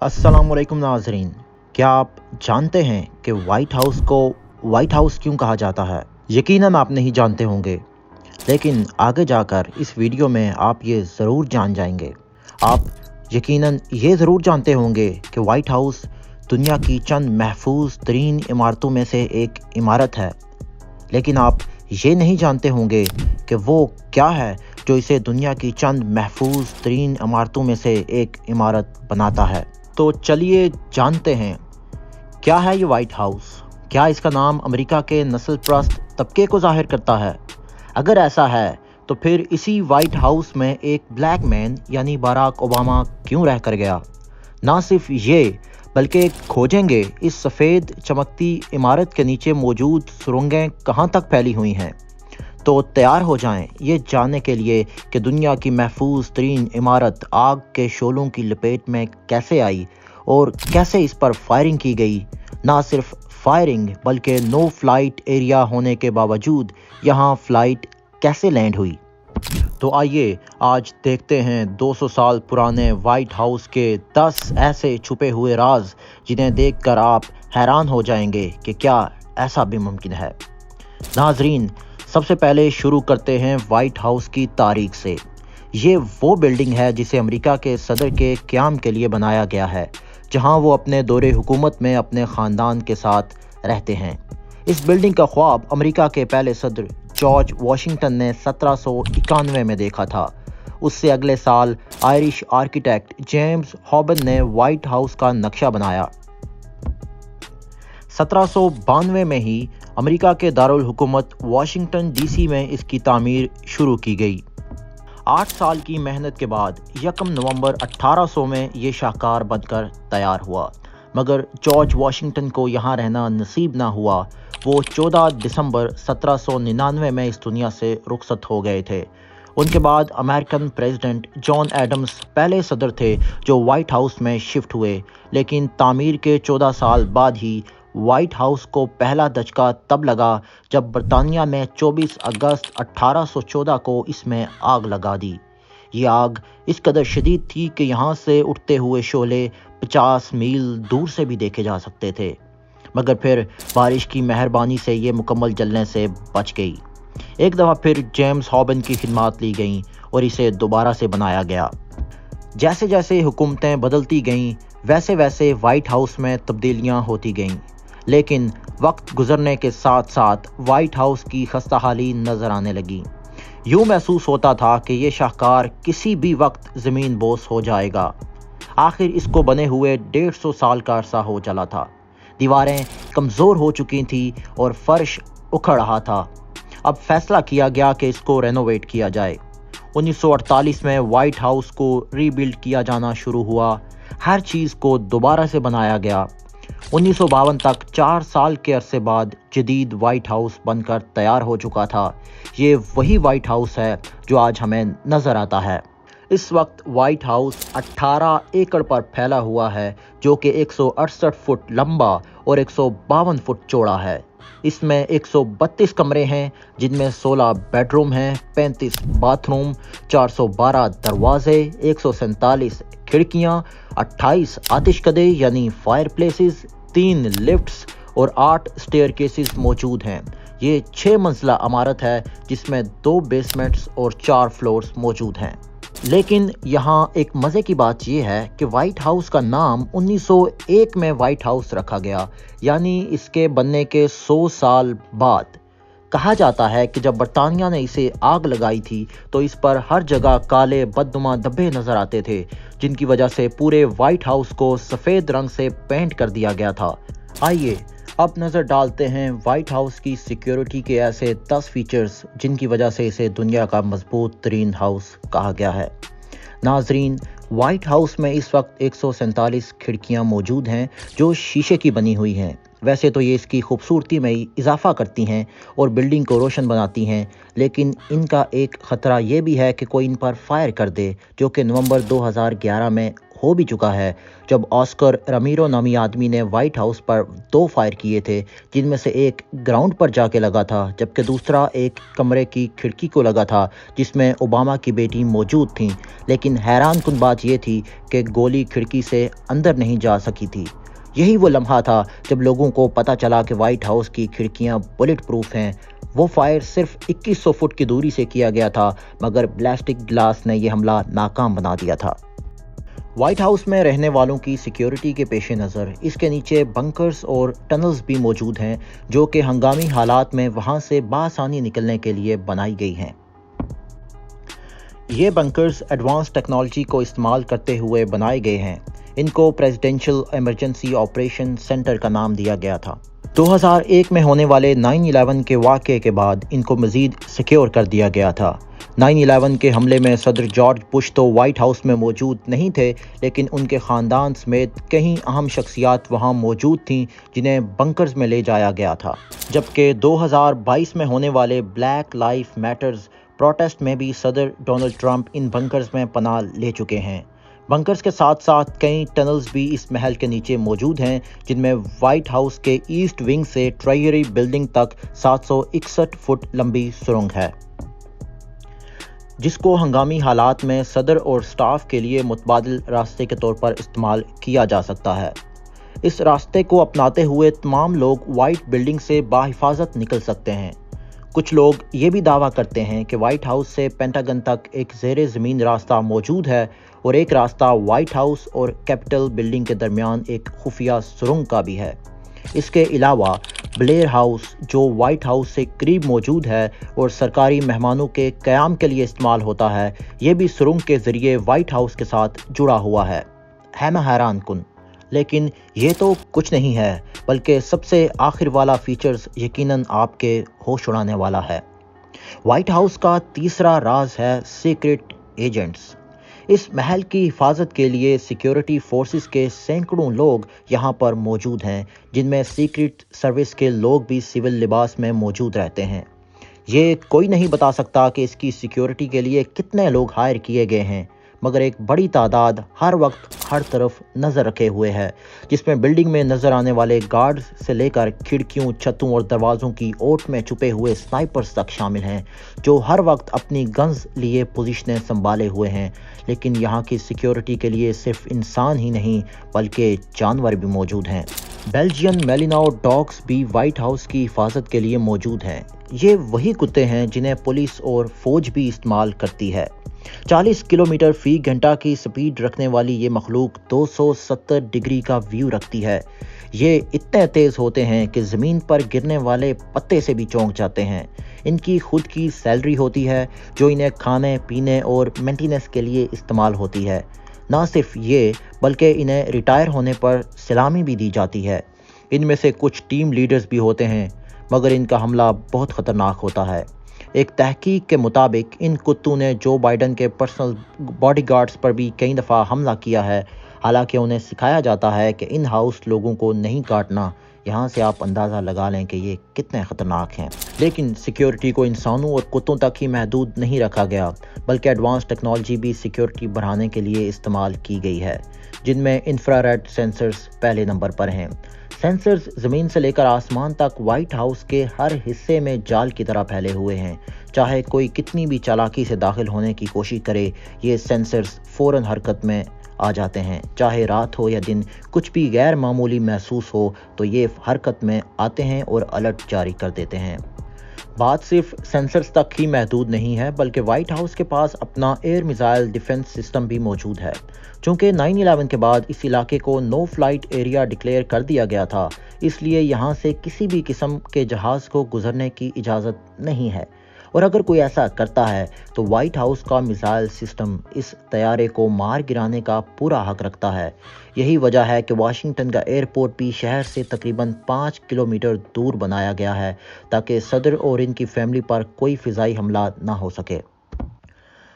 अस्सलाम वालेकुम नाजरीन। क्या आप जानते हैं कि वाइट हाउस को वाइट हाउस क्यों कहा जाता है? यकीनन आप नहीं जानते होंगे, लेकिन आगे जाकर इस वीडियो में आप ये ज़रूर जान जाएंगे। आप यकीनन ये ज़रूर जानते होंगे कि वाइट हाउस दुनिया की चंद महफूज तरीन इमारतों में से एक इमारत है, लेकिन आप ये नहीं जानते होंगे कि वो क्या है जो इसे दुनिया की चंद महफूज तरीन इमारतों में से एक इमारत बनाता है। तो चलिए जानते हैं, क्या है ये वाइट हाउस? क्या इसका अमरीका अमेरिका के नस्ल परस्त तबके को ज़ाहिर करता है? अगर ऐसा है तो फिर इसी वाइट हाउस में एक ब्लैक मैन यानी बराक ओबामा क्यों रह कर गया? ना सिर्फ ये, बल्कि खोजेंगे इस सफ़ेद चमकती इमारत के नीचे मौजूद सुरंगें कहाँ तक फैली हुई हैं। तो तैयार हो जाएं ये जानने के लिए कि दुनिया की महफूज तरीन इमारत आग के शोलों की लपेट में कैसे आई और कैसे इस पर फायरिंग की गई। ना सिर्फ फायरिंग बल्कि नो फ्लाइट एरिया होने के बावजूद यहाँ फ्लाइट कैसे लैंड हुई। तो आइए आज देखते हैं 200 साल पुराने वाइट हाउस के 10 ऐसे छुपे हुए राज जिन्हें देखकर आप हैरान हो जाएंगे कि क्या ऐसा भी मुमकिन है। नाजरीन, सबसे पहले शुरू करते हैं वाइट हाउस की तारीख से। ये वो बिल्डिंग है जिसे अमेरिका के सदर के क़याम के लिए बनाया गया है, जहां वो अपने दौरे हुकूमत में अपने ख़ानदान के साथ रहते हैं। इस बिल्डिंग का ख्वाब अमेरिका के पहले सदर जॉर्ज वाशिंगटन ने 1791 में देखा था। उससे अगले साल आयरिश आर्किटेक्ट जेम्स हॉबन ने वाइट हाउस का नक्शा बनाया। 1792 में ही अमेरिका के दारुल हुकूमत वाशिंगटन डीसी में इसकी तामीर शुरू की गई। 8 साल की मेहनत के बाद 1 नवंबर 1800 में ये शाहकार बनकर तैयार हुआ, मगर जॉर्ज वाशिंगटन को यहाँ रहना नसीब ना हुआ। वो 14 दिसंबर 1799 में इस दुनिया से रुखसत हो गए थे। उनके बाद अमेरिकन प्रेसिडेंट जॉन एडम्स पहले सदर थे जो वाइट हाउस में शिफ्ट हुए, लेकिन तामीर के 14 साल बाद ही वाइट हाउस को पहला दचका तब लगा जब बरतानिया ने 24 अगस्त 1814 को इसमें आग लगा दी। ये आग इस कदर शदीद थी कि यहाँ से उठते हुए शोले 50 मील दूर से भी देखे जा सकते थे, मगर फिर बारिश की मेहरबानी से ये मुकम्मल जलने से बच गई। एक दफ़ा फिर जेम्स हॉबन की खिदमत ली गई और इसे दोबारा से बनाया गया। जैसे जैसे हुकूमतें बदलती गईं, वैसे वैसे वाइट हाउस में तब्दीलियाँ होती गईं, लेकिन वक्त गुजरने के साथ साथ वाइट हाउस की खस्ताहाली नज़र आने लगी। यूँ महसूस होता था कि ये शाहकार किसी भी वक्त ज़मीन बोस हो जाएगा। आखिर इसको बने हुए 150 साल का अरसा हो चला था। दीवारें कमज़ोर हो चुकी थी और फर्श उखड़ रहा था। अब फैसला किया गया कि इसको रेनोवेट किया जाए। 1948 में वाइट हाउस को रीबिल्ड किया जाना शुरू हुआ। हर चीज़ को दोबारा से बनाया गया। 1952 तक 4 साल के अरसे बाद जदीद वाइट हाउस बनकर तैयार हो चुका था। ये वही वाइट हाउस है जो आज हमें नज़र आता है। इस वक्त वाइट हाउस 18 एकड़ पर फैला हुआ है, जो कि 168 फुट लंबा और 152 फुट चौड़ा है। इसमें 132 कमरे हैं, जिनमें 16 बेडरूम हैं, 35 बाथरूम, 412 दरवाजे, 147 खिड़कियाँ, 28 आतिशकदे यानी फायर प्लेसेस, 3 लिफ्ट्स और 8 स्टेयरकेसेस मौजूद हैं। ये 6 मंजिला इमारत है जिसमें 2 बेसमेंट्स और 4 फ्लोर्स मौजूद हैं। लेकिन यहाँ एक मज़े की बात यह है कि वाइट हाउस का नाम 1901 में वाइट हाउस रखा गया, यानी इसके बनने के 100 साल बाद। कहा जाता है कि जब बरतानिया ने इसे आग लगाई थी तो इस पर हर जगह काले बदनुमा धब्बे नज़र आते थे, जिनकी वजह से पूरे वाइट हाउस को सफ़ेद रंग से पेंट कर दिया गया था। आइए अब नज़र डालते हैं वाइट हाउस की सिक्योरिटी के ऐसे 10 फीचर्स जिनकी वजह से इसे दुनिया का मजबूत तरीन हाउस कहा गया है। नाजरीन, वाइट हाउस में इस वक्त 147 खिड़कियां मौजूद हैं जो शीशे की बनी हुई हैं। वैसे तो ये इसकी खूबसूरती में इजाफा करती हैं और बिल्डिंग को रोशन बनाती हैं, लेकिन इनका एक ख़तरा ये भी है कि कोई इन पर फायर कर दे, जो कि नवंबर 2011 में हो भी चुका है जब ऑस्कर रामिरो नामी आदमी ने व्हाइट हाउस पर 2 फायर किए थे, जिनमें से एक ग्राउंड पर जाके लगा था जबकि दूसरा एक कमरे की खिड़की को लगा था जिसमें ओबामा की बेटी मौजूद थी। लेकिन हैरान कुन बात यह थी कि गोली खिड़की से अंदर नहीं जा सकी थी। यही वो लम्हा था जब लोगों को पता चला कि व्हाइट हाउस की खिड़कियां बुलेट प्रूफ हैं। वो फायर सिर्फ 2100 फुट की दूरी से किया गया था, मगर बैलिस्टिक ग्लास ने यह हमला नाकाम बना दिया था। व्हाइट हाउस में रहने वालों की सिक्योरिटी के पेश नज़र इसके नीचे बंकर्स और टनल्स भी मौजूद हैं जो कि हंगामी हालात में वहां से बआसानी निकलने के लिए बनाई गई हैं। ये बंकर्स एडवांस टेक्नोलॉजी को इस्तेमाल करते हुए बनाए गए हैं। इनको प्रेसिडेंशियल इमरजेंसी ऑपरेशन सेंटर का नाम दिया गया था। 2001 में होने वाले 9/11 के वाक़े के बाद इनको मज़ीद सिक्योर कर दिया गया था। 9/11 के हमले में सदर जॉर्ज बुश तो व्हाइट हाउस में मौजूद नहीं थे, लेकिन उनके ख़ानदान समेत कई अहम शख्सियात वहां मौजूद थीं जिन्हें बंकर्स में ले जाया गया था। जबकि 2022 में होने वाले ब्लैक लाइफ मैटर्स प्रोटेस्ट में भी सदर डोनाल्ड ट्रंप इन बंकर्स में पनाह ले चुके हैं। बंकर्स के साथ साथ कई टनल्स भी इस महल के नीचे मौजूद हैं, जिनमें व्हाइट हाउस के ईस्ट विंग से ट्रेजरी बिल्डिंग तक 761 फुट लंबी सुरंग है, जिसको हंगामी हालात में सदर और स्टाफ के लिए मुतबादिल रास्ते के तौर पर इस्तेमाल किया जा सकता है। इस रास्ते को अपनाते हुए तमाम लोग व्हाइट बिल्डिंग से बाहिफाजत निकल सकते हैं। कुछ लोग ये भी दावा करते हैं कि व्हाइट हाउस से पेंटागन तक एक ज़ेरे ज़मीन रास्ता मौजूद है और एक रास्ता व्हाइट हाउस और कैपिटल बिल्डिंग के दरमियान एक खुफिया सुरंग का भी है। इसके अलावा ब्लेयर हाउस जो व्हाइट हाउस से करीब मौजूद है और सरकारी मेहमानों के क़याम के लिए इस्तेमाल होता है, ये भी सुरंग के ज़रिए व्हाइट हाउस के साथ जुड़ा हुआ है ना हैरान कुन। लेकिन ये तो कुछ नहीं है, बल्कि सबसे आखिर वाला फीचर्स यकीनन आपके होश उड़ाने वाला है। व्हाइट हाउस का तीसरा राज है सीक्रेट एजेंट्स। इस महल की हिफाजत के लिए सिक्योरिटी फोर्सेस के सैकड़ों लोग यहाँ पर मौजूद हैं, जिनमें सीक्रेट सर्विस के लोग भी सिविल लिबास में मौजूद रहते हैं। ये कोई नहीं बता सकता कि इसकी सिक्योरिटी के लिए कितने लोग हायर किए गए हैं, मगर एक बड़ी तादाद हर वक्त हर तरफ नज़र रखे हुए है, जिसमें बिल्डिंग में नज़र आने वाले गार्ड्स से लेकर खिड़कियों, छतों और दरवाज़ों की ओट में छुपे हुए स्नाइपर्स तक शामिल हैं, जो हर वक्त अपनी गन्स लिए पोजीशनें संभाले हुए हैं। लेकिन यहाँ की सिक्योरिटी के लिए सिर्फ इंसान ही नहीं बल्कि जानवर भी मौजूद हैं। बेल्जियन मेलिनौ डॉग्स भी व्हाइट हाउस की हिफाजत के लिए मौजूद हैं। ये वही कुत्ते हैं जिन्हें पुलिस और फौज भी इस्तेमाल करती है। 40 किलोमीटर फी घंटा की स्पीड रखने वाली ये मखलूक 270 डिग्री का व्यू रखती है। ये इतने तेज़ होते हैं कि ज़मीन पर गिरने वाले पत्ते से भी चौंक जाते हैं। इनकी खुद की सैलरी होती है जो इन्हें खाने पीने और मेंटेनेंस के लिए इस्तेमाल होती है। ना सिर्फ ये, बल्कि इन्हें रिटायर होने पर सलामी भी दी जाती है। इनमें से कुछ टीम लीडर्स भी होते हैं, मगर इनका हमला बहुत ख़तरनाक होता है। एक तहकीक के मुताबिक इन कुत्तों ने जो बाइडन के पर्सनल बॉडीगार्ड्स पर भी कई दफ़ा हमला किया है। हालांकि उन्हें सिखाया जाता है कि इन हाउस लोगों को नहीं काटना। यहाँ से आप अंदाज़ा लगा लें कि ये कितने ख़तरनाक हैं। लेकिन सिक्योरिटी को इंसानों और कुत्तों तक ही महदूद नहीं रखा गया, बल्कि एडवांस टेक्नोलॉजी भी सिक्योरिटी बढ़ाने के लिए इस्तेमाल की गई है, जिनमें इंफ्रारेड सेंसर्स पहले नंबर पर हैं। सेंसर्स ज़मीन से लेकर आसमान तक व्हाइट हाउस के हर हिस्से में जाल की तरह फैले हुए हैं। चाहे कोई कितनी भी चालाकी से दाखिल होने की कोशिश करे, ये सेंसर्स फ़ौरन हरकत में आ जाते हैं। चाहे रात हो या दिन, कुछ भी गैर मामूली महसूस हो तो ये हरकत में आते हैं और अलर्ट जारी कर देते हैं। बात सिर्फ सेंसर्स तक ही महदूद नहीं है, बल्कि व्हाइट हाउस के पास अपना एयर मिसाइल डिफेंस सिस्टम भी मौजूद है। चूँकि 9/11 के बाद इस इलाके को नो फ्लाइट एरिया डिक्लेयर कर दिया गया था, इसलिए यहाँ से किसी भी किस्म के जहाज़ को गुजरने की इजाज़त नहीं है, और अगर कोई ऐसा करता है तो व्हाइट हाउस का मिसाइल सिस्टम इस तैयारे को मार गिराने का पूरा हक रखता है। यही वजह है कि वाशिंगटन का एयरपोर्ट भी शहर से तकरीबन 5 किलोमीटर दूर बनाया गया है, ताकि सदर और इनकी फैमिली पर कोई फ़िज़ाई हमला ना हो सके।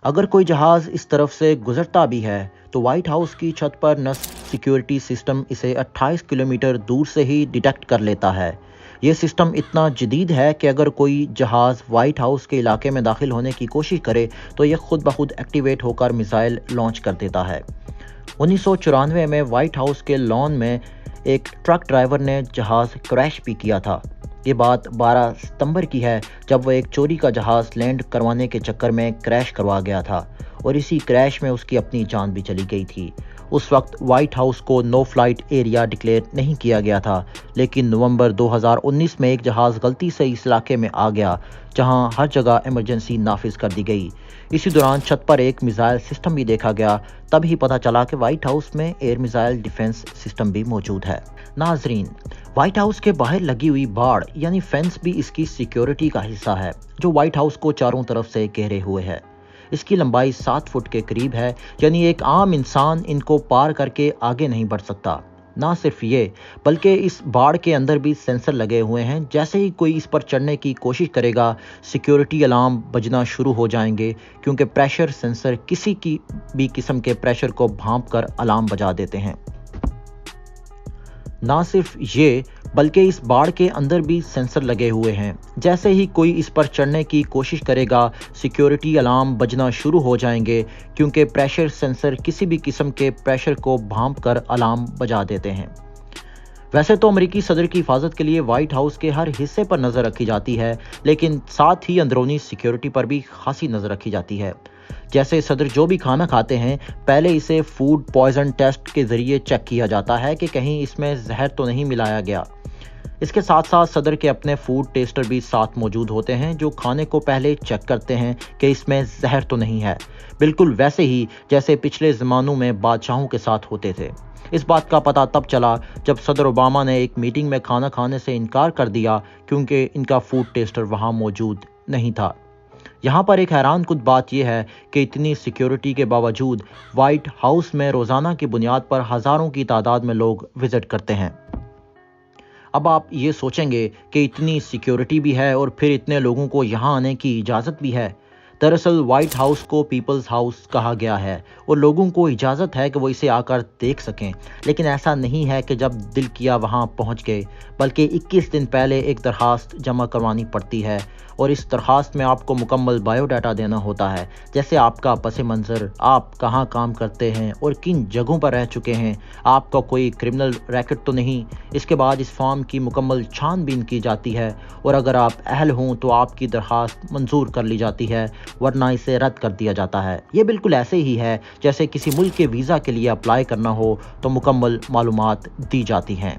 अगर कोई जहाज़ इस तरफ से गुजरता भी है तो व्हाइट हाउस की छत पर नस्ब सिक्योरिटी सिस्टम इसे 28 किलोमीटर दूर से ही डिटेक्ट कर लेता है। ये सिस्टम इतना जदीद है कि अगर कोई जहाज़ व्हाइट हाउस के इलाके में दाखिल होने की कोशिश करे तो यह खुद ब खुद एक्टिवेट होकर मिसाइल लॉन्च कर देता है। 1994 में व्हाइट हाउस के लॉन में एक ट्रक ड्राइवर ने जहाज क्रैश भी किया था। ये बात 12 सितंबर की है, जब वो एक चोरी का जहाज लैंड करवाने के चक्कर में क्रैश करवा गया था और इसी क्रैश में उसकी अपनी जान भी चली गई थी। उस वक्त व्हाइट हाउस को नो फ्लाइट एरिया डिक्लेयर नहीं किया गया था, लेकिन नवंबर 2019 में एक जहाज गलती से इस इलाके में आ गया जहां हर जगह इमरजेंसी नाफिज कर दी गई। इसी दौरान छत पर एक मिसाइल सिस्टम भी देखा गया। तब ही पता चला कि व्हाइट हाउस में एयर मिसाइल डिफेंस सिस्टम भी मौजूद है। नाजरीन, व्हाइट हाउस के बाहर लगी हुई बाड़ यानी फेंस भी इसकी सिक्योरिटी का हिस्सा है, जो व्हाइट हाउस को चारों तरफ से घेरे हुए है। इसकी लंबाई 7 फुट के करीब है, यानी एक आम इंसान इनको पार करके आगे नहीं बढ़ सकता। ना सिर्फ ये, बल्कि इस बाड़ के अंदर भी सेंसर लगे हुए हैं। जैसे ही कोई इस पर चढ़ने की कोशिश करेगा, सिक्योरिटी अलार्म बजना शुरू हो जाएंगे, क्योंकि प्रेशर सेंसर किसी की भी किस्म के प्रेशर को भांप कर अलार्म बजा देते हैं। ना सिर्फ ये, बल्कि इस बाड़ के अंदर भी सेंसर लगे हुए हैं। जैसे ही कोई इस पर चढ़ने की कोशिश करेगा, सिक्योरिटी अलार्म बजना शुरू हो जाएंगे, क्योंकि प्रेशर सेंसर किसी भी किस्म के प्रेशर को भांप कर अलार्म बजा देते हैं। वैसे तो अमेरिकी सदर की हिफाजत के लिए व्हाइट हाउस के हर हिस्से पर नज़र रखी जाती है, लेकिन साथ ही अंदरूनी सिक्योरिटी पर भी खासी नज़र रखी जाती है। जैसे सदर जो भी खाना खाते हैं, पहले इसे फूड पॉइजन टेस्ट के ज़रिए चेक किया जाता है कि कहीं इसमें जहर तो नहीं मिलाया गया। इसके साथ साथ सदर के अपने फूड टेस्टर भी साथ मौजूद होते हैं, जो खाने को पहले चेक करते हैं कि इसमें जहर तो नहीं है, बिल्कुल वैसे ही जैसे पिछले ज़मानों में बादशाहों के साथ होते थे। इस बात का पता तब चला जब सदर ओबामा ने एक मीटिंग में खाना खाने से इनकार कर दिया, क्योंकि इनका फूड टेस्टर वहां मौजूद नहीं था। यहाँ पर एक हैरान कुन बात यह है कि इतनी सिक्योरिटी के बावजूद व्हाइट हाउस में रोज़ाना की बुनियाद पर हज़ारों की तादाद में लोग विजिट करते हैं। अब आप ये सोचेंगे कि इतनी सिक्योरिटी भी है और फिर इतने लोगों को यहाँ आने की इजाज़त भी है। दरअसल व्हाइट हाउस को पीपल्स हाउस कहा गया है और लोगों को इजाज़त है कि वो इसे आकर देख सकें, लेकिन ऐसा नहीं है कि जब दिल किया वहाँ पहुँच गए, बल्कि 21 दिन पहले एक दरखास्त जमा करवानी पड़ती है और इस दरखास्त में आपको मुकम्मल बायोडाटा देना होता है, जैसे आपका पस मंज़र, आप कहाँ काम करते हैं और किन जगहों पर रह चुके हैं, आपका कोई क्रिमिनल रैकेट तो नहीं। इसके बाद इस फॉर्म की मुकम्मल छानबीन की जाती है और अगर आप अहल हों तो आपकी दरखास्त मंजूर कर ली जाती है, वरना इसे रद्द कर दिया जाता है। ये बिल्कुल ऐसे ही है जैसे किसी मुल्क के वीज़ा के लिए अप्लाई करना हो तो मुकम्मल मालूमात दी जाती हैं।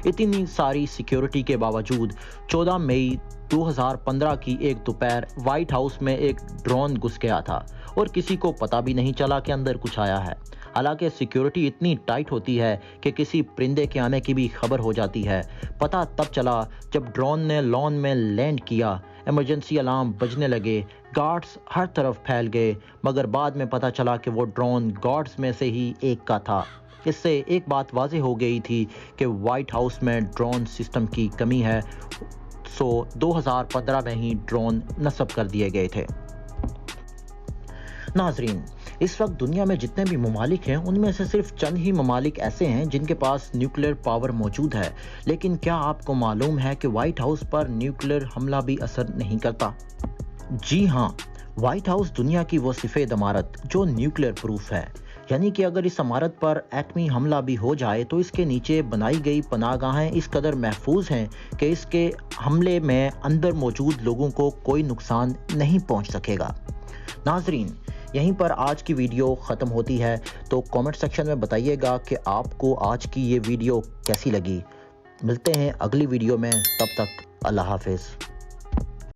इतनी सारी सिक्योरिटी के बावजूद 14 मई 2015 की एक दोपहर व्हाइट हाउस में एक ड्रोन घुस गया था और किसी को पता भी नहीं चला कि अंदर कुछ आया है। हालांकि सिक्योरिटी इतनी टाइट होती है कि किसी परिंदे के आने की भी खबर हो जाती है। पता तब चला जब ड्रोन ने लॉन में लैंड किया, इमरजेंसी अलार्म बजने लगे, गार्ड्स हर तरफ फैल गए, मगर बाद में पता चला कि वो ड्रोन गार्ड्स में से ही एक का था। इससे एक बात वाज़ेह हो गई थी कि व्हाइट हाउस में ड्रोन सिस्टम की कमी है, सो 2015 में ही ड्रोन नस्ब कर दिए गए थे। नाजरीन, इस वक्त दुनिया में जितने भी ममालिक हैं, उनमें से सिर्फ चंद ही ममालिक ऐसे हैं जिनके पास न्यूक्लियर पावर मौजूद है। लेकिन क्या आपको मालूम है कि व्हाइट हाउस पर न्यूक्लियर हमला भी असर नहीं करता? जी हाँ, व्हाइट हाउस दुनिया की वो सफ़ेद इमारत जो न्यूक्लियर प्रूफ है, यानी कि अगर इस इमारत पर एटमी हमला भी हो जाए तो इसके नीचे बनाई गई पनाहगाहें इस कदर महफूज हैं कि इसके हमले में अंदर मौजूद लोगों को कोई नुकसान नहीं पहुंच सकेगा। नाजरीन, यहीं पर आज की वीडियो ख़त्म होती है, तो कमेंट सेक्शन में बताइएगा कि आपको आज की ये वीडियो कैसी लगी। मिलते हैं अगली वीडियो में, तब तक अल्लाह हाफिज़।